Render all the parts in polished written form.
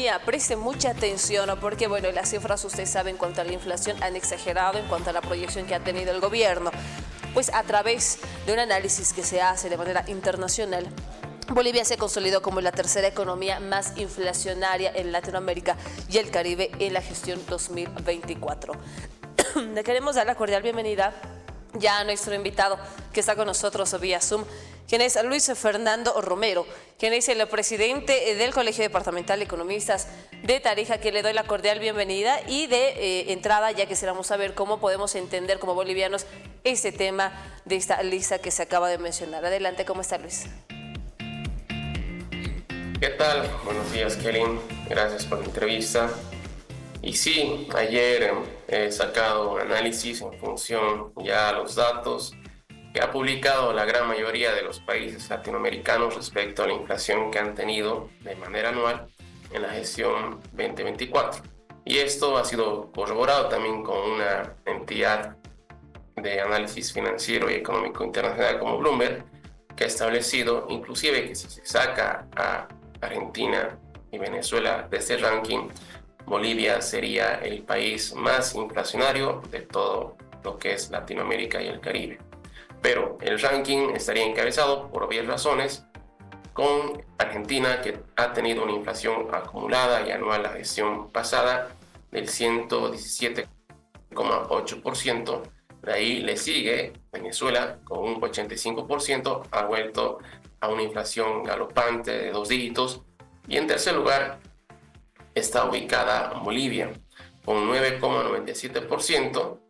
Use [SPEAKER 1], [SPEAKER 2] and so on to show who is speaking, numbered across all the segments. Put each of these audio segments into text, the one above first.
[SPEAKER 1] economía. Preste mucha atención, ¿no? Porque bueno, las cifras, ustedes saben, en cuanto a la inflación han exagerado en cuanto a la proyección que ha tenido el gobierno. Pues a través de un análisis que se hace de manera internacional, Bolivia se consolidó como la tercera economía más inflacionaria en Latinoamérica y el Caribe en la gestión 2024. Le queremos dar la cordial bienvenida ya a nuestro invitado que está con nosotros vía Zoom, quien es Luis Fernando Romero, quien es el presidente del Colegio Departamental de Economistas de Tarija, que le doy la cordial bienvenida y de entrada ya quisiéramos saber cómo podemos entender como bolivianos este tema de esta lista que se acaba de mencionar. Adelante, ¿cómo está Luis?
[SPEAKER 2] ¿Qué tal? Buenos días, Kelly. Gracias por la entrevista. Y sí, ayer he sacado un análisis en función ya a los datos que ha publicado la gran mayoría de los países latinoamericanos respecto a la inflación que han tenido de manera anual en la gestión 2024. Y esto ha sido corroborado también con una entidad de análisis financiero y económico internacional como Bloomberg, que ha establecido inclusive que si se saca a Argentina y Venezuela de este ranking, Bolivia sería el país más inflacionario de todo lo que es Latinoamérica y el Caribe. Pero el ranking estaría encabezado por obvias razones con Argentina, que ha tenido una inflación acumulada y anual la gestión pasada del 117,8%. De ahí le sigue Venezuela con un 85%, ha vuelto a una inflación galopante de 2 dígitos. Y en tercer lugar está ubicada Bolivia con 9,97%,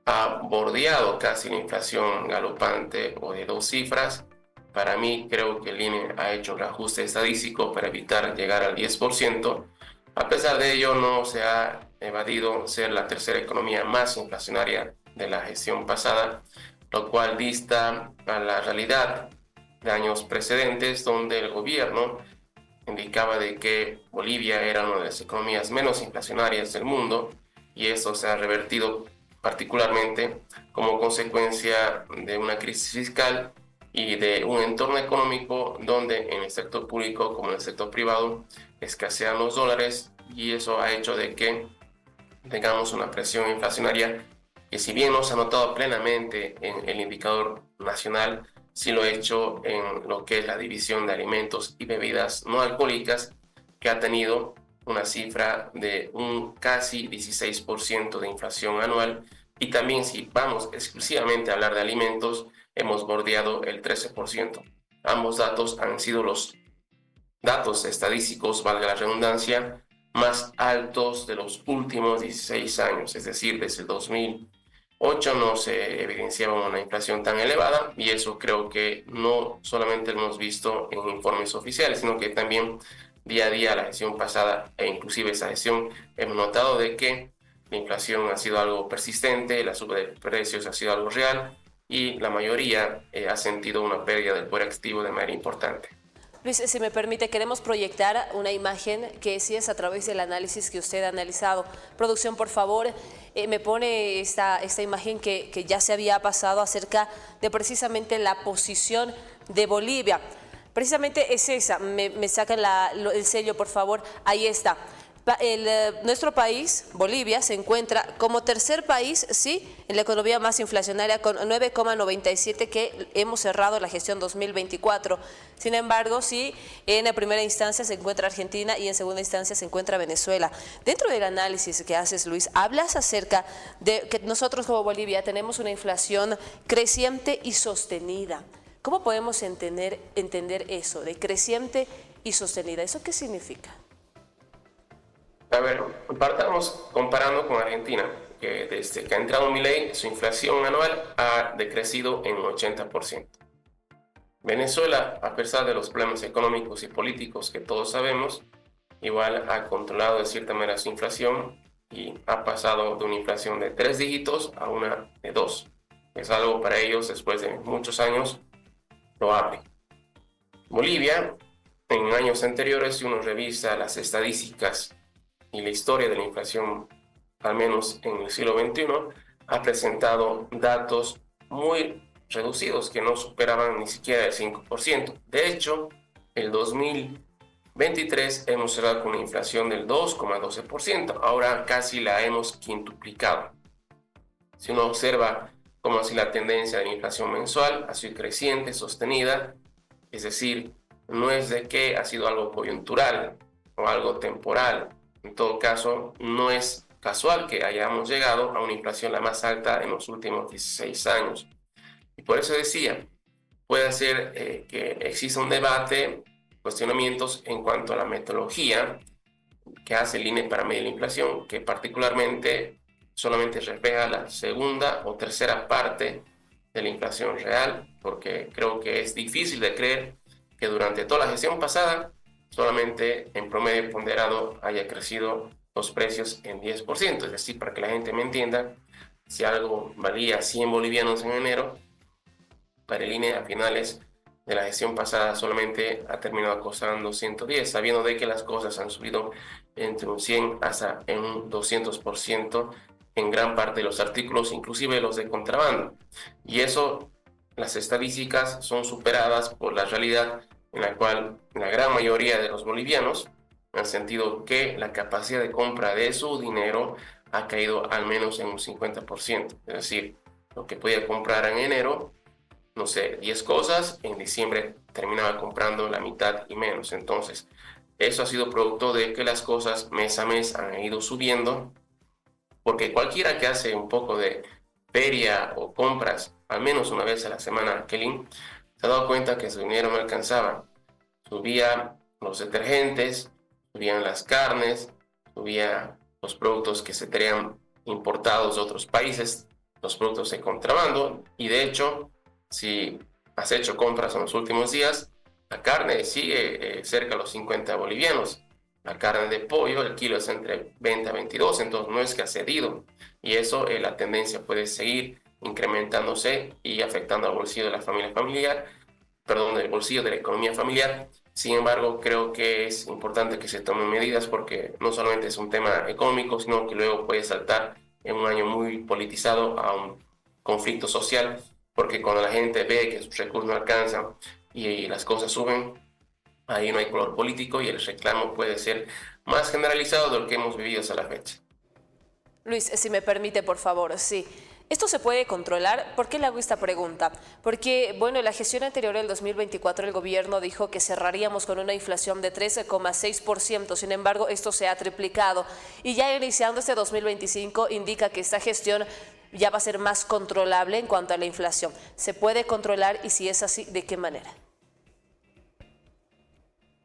[SPEAKER 2] ha bordeado casi la inflación galopante o de 2 cifras. Para mí creo que el INE ha hecho el ajuste estadístico para evitar llegar al 10%. A pesar de ello, no se ha evadido ser la tercera economía más inflacionaria de la gestión pasada, lo cual dista a la realidad de años precedentes, donde el gobierno indicaba de que Bolivia era una de las economías menos inflacionarias del mundo, y esto se ha revertido particularmente como consecuencia de una crisis fiscal y de un entorno económico donde en el sector público como en el sector privado escasean los dólares, y eso ha hecho de que tengamos una presión inflacionaria que, si bien no se ha notado plenamente en el indicador nacional, sí lo he hecho en lo que es la división de alimentos y bebidas no alcohólicas, que ha tenido una cifra de un casi 16% de inflación anual. Y también, si vamos exclusivamente a hablar de alimentos, hemos bordeado el 13%. Ambos datos han sido los datos estadísticos, valga la redundancia, más altos de los últimos 16 años, es decir, desde el 2008 no se evidenciaba una inflación tan elevada, y eso creo que no solamente lo hemos visto en informes oficiales, sino que también día a día, la gestión pasada e inclusive esa gestión, hemos notado de que la inflación ha sido algo persistente, la suba de precios ha sido algo real, y la mayoría ha sentido una pérdida del poder adquisitivo de manera importante.
[SPEAKER 1] Luis, si me permite, queremos proyectar una imagen que sí es a través del análisis que usted ha analizado. Producción, por favor, me pone esta imagen que ya se había pasado acerca de precisamente la posición de Bolivia. Precisamente es esa, me sacan el sello, por favor, ahí está. Nuestro país, Bolivia, se encuentra como tercer país, sí, en la economía más inflacionaria con 9,97 que hemos cerrado la gestión 2024. Sin embargo, sí, en la primera instancia se encuentra Argentina y en segunda instancia se encuentra Venezuela. Dentro del análisis que haces, Luis, hablas acerca de que nosotros como Bolivia tenemos una inflación creciente y sostenida. ¿Cómo podemos entender eso de creciente y sostenida? ¿Eso qué significa?
[SPEAKER 2] A ver, partamos comparando con Argentina, que desde que ha entrado Milei, su inflación anual ha decrecido en un 80%. Venezuela, a pesar de los problemas económicos y políticos que todos sabemos, igual ha controlado de cierta manera su inflación y ha pasado de una inflación de 3 dígitos a una de 2. Es algo para ellos, después de muchos años, loable. Bolivia, en años anteriores, si uno revisa las estadísticas y la historia de la inflación, al menos en el siglo XXI, ha presentado datos muy reducidos que no superaban ni siquiera el 5%. De hecho, el 2000 2023 hemos cerrado con una inflación del 2,12%, ahora casi la hemos quintuplicado. Si uno observa cómo así la tendencia de la inflación mensual ha sido creciente, sostenida, es decir, no es de que ha sido algo coyuntural o algo temporal. En todo caso, no es casual que hayamos llegado a una inflación la más alta en los últimos 16 años. Y por eso decía, puede ser que exista un debate, cuestionamientos en cuanto a la metodología que hace el INE para medir la inflación, que particularmente solamente refleja la segunda o tercera parte de la inflación real, porque creo que es difícil de creer que durante toda la gestión pasada solamente en promedio ponderado haya crecido los precios en 10%. Es decir, para que la gente me entienda, si algo valía 100 bolivianos en enero, para el INE a finales de la gestión pasada solamente ha terminado costando 110, sabiendo de que las cosas han subido entre un 100 hasta en un 200% en gran parte de los artículos, inclusive los de contrabando. Y eso, las estadísticas son superadas por la realidad en la cual la gran mayoría de los bolivianos han sentido que la capacidad de compra de su dinero ha caído al menos en un 50%. Es decir, lo que podía comprar en enero, no sé, 10 cosas, en diciembre terminaba comprando la mitad y menos. Entonces, eso ha sido producto de que las cosas mes a mes han ido subiendo, porque cualquiera que hace un poco de feria o compras, al menos una vez a la semana, Kelly, se ha dado cuenta que su dinero no alcanzaba. Subía los detergentes, subían las carnes, subía los productos que se traían importados de otros países, los productos de contrabando, y de hecho, si has hecho compras en los últimos días, la carne sigue cerca de los 50 bolivianos. La carne de pollo, el kilo es entre 20 a 22, entonces no es que ha cedido. Y eso, la tendencia puede seguir incrementándose y afectando al bolsillo de la familia familiar, perdón, del bolsillo de la economía familiar. Sin embargo, creo que es importante que se tomen medidas porque no solamente es un tema económico, sino que luego puede saltar en un año muy politizado a un conflicto social, porque cuando la gente ve que sus recursos no alcanzan y las cosas suben, ahí no hay color político y el reclamo puede ser más generalizado de lo que hemos vivido hasta la fecha.
[SPEAKER 1] Luis, si me permite, por favor, sí. ¿Esto se puede controlar? ¿Por qué le hago esta pregunta? Porque, bueno, en la gestión anterior del 2024 el gobierno dijo que cerraríamos con una inflación de 13,6%, sin embargo, esto se ha triplicado. Y ya iniciando este 2025 indica que esta gestión ya va a ser más controlable en cuanto a la inflación. ¿Se puede controlar y si es así, de qué manera?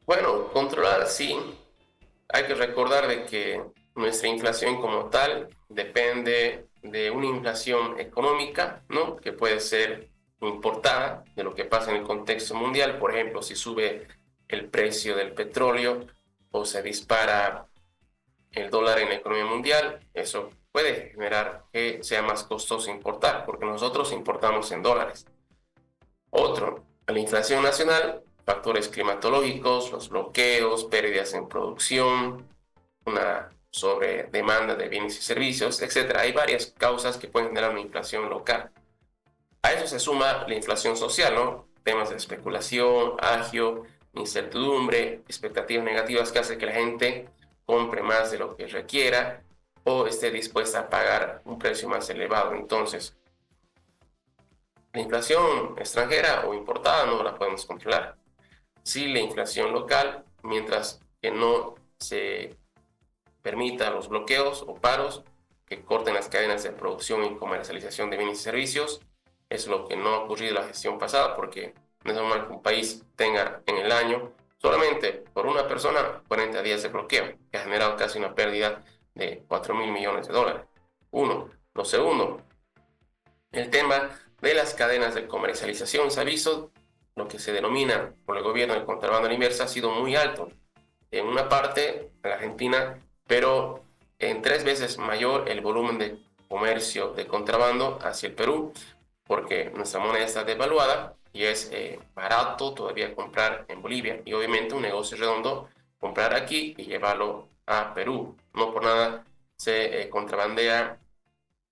[SPEAKER 2] Bueno, controlar sí. Hay que recordar de que nuestra inflación como tal depende de una inflación económica, ¿no? Que puede ser importada de lo que pasa en el contexto mundial. Por ejemplo, si sube el precio del petróleo o se dispara el dólar en la economía mundial, eso puede generar que sea más costoso importar, porque nosotros importamos en dólares. Otro, la inflación nacional, factores climatológicos, los bloqueos, pérdidas en producción, una sobredemanda de bienes y servicios, etcétera. Hay varias causas que pueden generar una inflación local. A eso se suma la inflación social, ¿no? Temas de especulación, agio, incertidumbre, expectativas negativas que hacen que la gente compre más de lo que requiera o esté dispuesta a pagar un precio más elevado. Entonces, la inflación extranjera o importada no la podemos controlar. Sí, la inflación local, mientras que no se permita los bloqueos o paros que corten las cadenas de producción y comercialización de bienes y servicios, es lo que no ha ocurrido en la gestión pasada, porque no es normal que un país tenga en el año solamente por una persona 40 días de bloqueo, que ha generado casi una pérdida de 4.000 millones de dólares. Uno. Lo segundo, el tema de las cadenas de comercialización. Se ha visto lo que se denomina por el gobierno el contrabando a la inversa ha sido muy alto. En una parte, en Argentina, pero en 3 veces mayor el volumen de comercio de contrabando hacia el Perú, porque nuestra moneda está devaluada y es barato todavía comprar en Bolivia. Y obviamente un negocio redondo comprar aquí y llevarlo a Perú. No por nada se contrabandea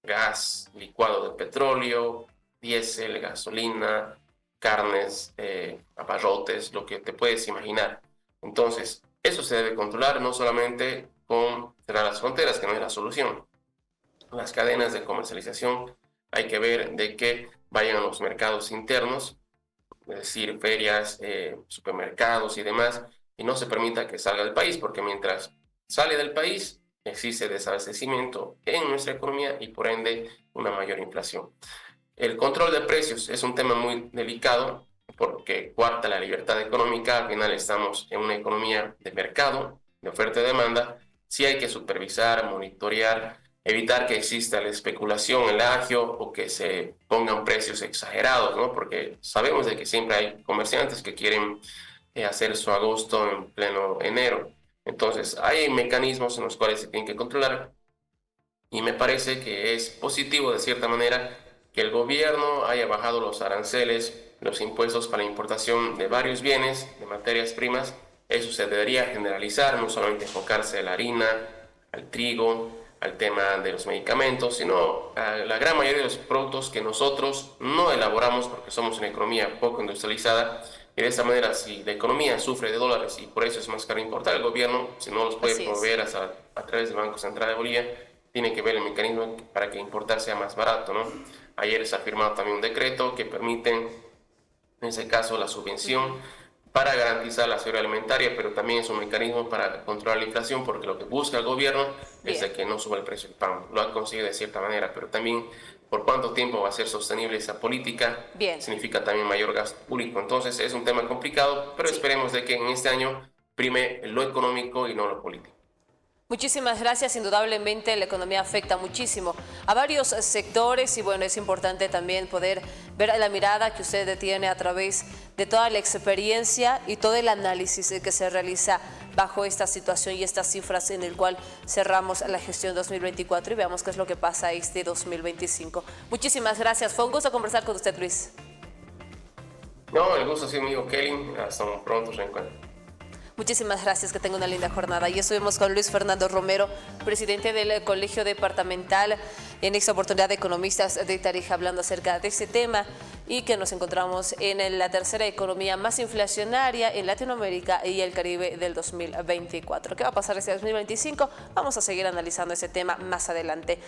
[SPEAKER 2] gas licuado de petróleo, diésel, gasolina, carnes, abarrotes, lo que te puedes imaginar. Entonces, Eso se debe controlar no solamente con cerrar las fronteras, que no es la solución. Las cadenas de comercialización hay que ver de que vayan a los mercados internos, es decir, ferias, supermercados y demás, y no se permita que salga del país, porque mientras sale del país existe desabastecimiento en nuestra economía y por ende una mayor inflación. El control de precios es un tema muy delicado porque cuarta la libertad económica. Al final estamos en una economía de mercado, de oferta y demanda. Sí hay que supervisar, monitorear, evitar que exista la especulación, el agio o que se pongan precios exagerados, ¿no? Porque sabemos de que siempre hay comerciantes que quieren hacer su agosto en pleno enero. Entonces, hay mecanismos en los cuales se tienen que controlar y me parece que es positivo de cierta manera que el gobierno haya bajado los aranceles, los impuestos para la importación de varios bienes, de materias primas. Eso se debería generalizar, no solamente enfocarse a la harina, al trigo, al tema de los medicamentos, sino a la gran mayoría de los productos que nosotros no elaboramos porque somos una economía poco industrializada. Y de esta manera, si la economía sufre de dólares y por eso es más caro importar, el gobierno, si no los puede proveer a través del Banco Central de Bolivia, tiene que ver el mecanismo para que importar sea más barato, ¿no? Ayer se ha firmado también un decreto que permite, en ese caso, la subvención para garantizar la seguridad alimentaria, pero también es un mecanismo para controlar la inflación, porque lo que busca el gobierno es de que no suba el precio del pan. Lo ha conseguido de cierta manera, pero también por cuánto tiempo va a ser sostenible esa política, significa también mayor gasto público. Entonces es un tema complicado, pero esperemos de que en este año prime lo económico y no lo político.
[SPEAKER 1] Muchísimas gracias. Indudablemente la economía afecta muchísimo a varios sectores y bueno, es importante también poder ver la mirada que usted tiene a través de toda la experiencia y todo el análisis que se realiza bajo esta situación y estas cifras en el cual cerramos la gestión 2024 y veamos qué es lo que pasa este 2025. Muchísimas gracias. Fue un gusto conversar con usted, Luis.
[SPEAKER 2] No, el gusto ha sido mío, Kelly. Hasta un pronto reencuentro.
[SPEAKER 1] Muchísimas gracias, que tenga una linda jornada. Y estuvimos con Luis Fernando Romero, presidente del Colegio Departamental, en esta oportunidad de economistas de Tarija, hablando acerca de este tema y que nos encontramos en la tercera economía más inflacionaria en Latinoamérica y el Caribe del 2024. ¿Qué va a pasar este 2025? Vamos a seguir analizando ese tema más adelante.